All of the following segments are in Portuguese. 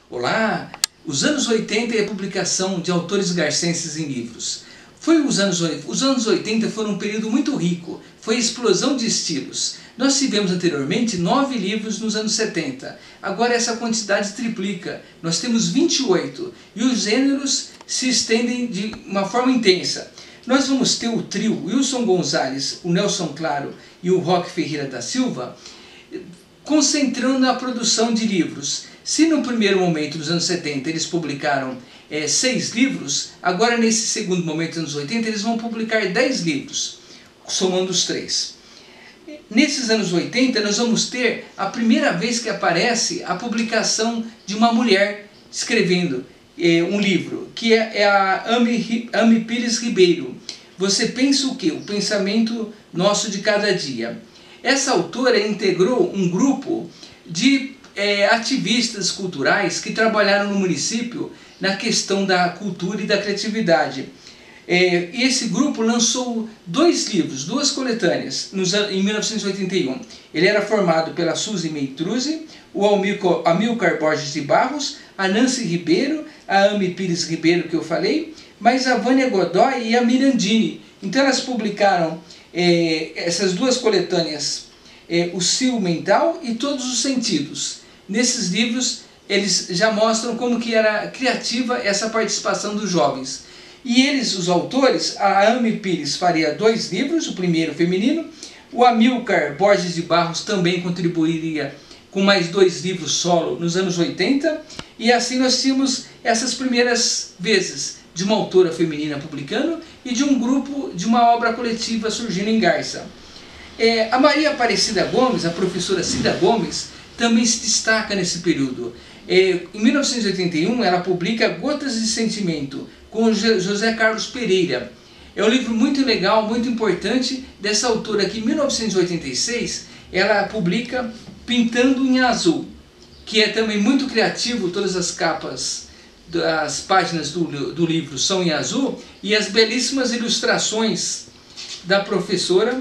Olá! Os anos 80 e a publicação de autores garcenses em livros. Os anos 80 foram um período muito rico, foi a explosão de estilos. Nós tivemos anteriormente 9 livros nos anos 70, agora essa quantidade triplica, nós temos 28 e os gêneros se estendem de uma forma intensa. Nós vamos ter o trio Wilson Gonzalez, o Nelson Claro e o Roque Ferreira da Silva concentrando na produção de livros. Se no primeiro momento, nos anos 70, eles publicaram 6 livros, agora nesse segundo momento, nos anos 80, eles vão publicar 10 livros, somando os 3. Nesses anos 80, nós vamos ter a primeira vez que aparece a publicação de uma mulher escrevendo um livro, que é a Amy Pires Ribeiro. Você pensa o quê? O pensamento nosso de cada dia. Essa autora integrou um grupo de ativistas culturais que trabalharam no município na questão da cultura e da criatividade. E esse grupo lançou 2 livros, 2 coletâneas, em 1981. Ele era formado pela Suzy Meitruzzi, o Amilcar Borges de Barros, a Nancy Ribeiro, a Amy Pires Ribeiro que eu falei, mas a Vânia Godoy e a Mirandini. Então elas publicaram essas 2 coletâneas, O Cio Mental e Todos os Sentidos. Nesses livros eles já mostram como que era criativa essa participação dos jovens. E eles, os autores, a Amy Pires faria 2 livros, o primeiro feminino, o Amilcar Borges de Barros também contribuiria com mais 2 livros solo nos anos 80, e assim nós tínhamos essas primeiras vezes de uma autora feminina publicando e de um grupo, de uma obra coletiva surgindo em Garça. A Maria Aparecida Gomes, a professora Cida Gomes, também se destaca nesse período. Em 1981 ela publica Gotas de Sentimento, com José Carlos Pereira. É um livro muito legal, muito importante dessa autora que em 1986 ela publica Pintando em Azul, que é também muito criativo, todas as capas das páginas do livro são em azul, e as belíssimas ilustrações da professora,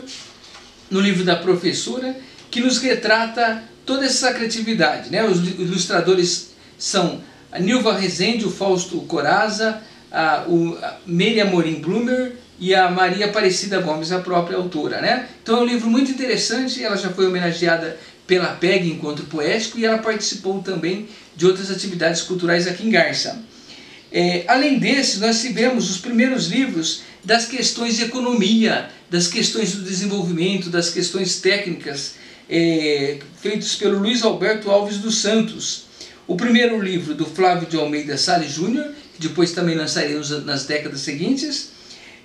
no livro da professora, que nos retrata toda essa criatividade, né? Os ilustradores são a Nilva Rezende, o Fausto Coraza, a Meire Amorim Blumer e a Maria Aparecida Gomes, a própria autora, né? Então é um livro muito interessante, ela já foi homenageada pela PEG Encontro Poético e ela participou também de outras atividades culturais aqui em Garça. Além desses, nós tivemos os primeiros livros das questões de economia, das questões do desenvolvimento, das questões técnicas, feitos pelo Luiz Alberto Alves dos Santos. O primeiro livro do Flávio de Almeida Salles Júnior, que depois também lançaríamos nas décadas seguintes,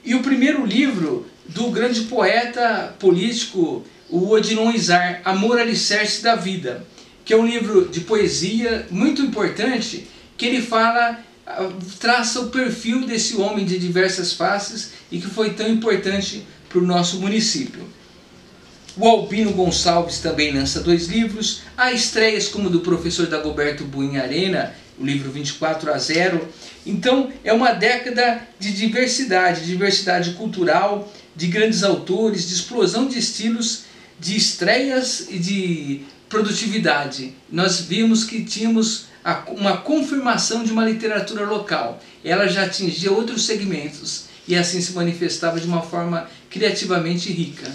e o primeiro livro do grande poeta político, o Odilon Izar, Amor Alicerce da Vida, que é um livro de poesia muito importante, que ele traça o perfil desse homem de diversas faces e que foi tão importante para o nosso município. O Albino Gonçalves também lança 2 livros, há estreias como do professor Dagoberto Buin Arena, o livro 24-0. Então é uma década de diversidade cultural, de grandes autores, de explosão de estilos, de estreias e de produtividade. Nós vimos que tínhamos uma confirmação de uma literatura local. Ela já atingia outros segmentos e assim se manifestava de uma forma criativamente rica.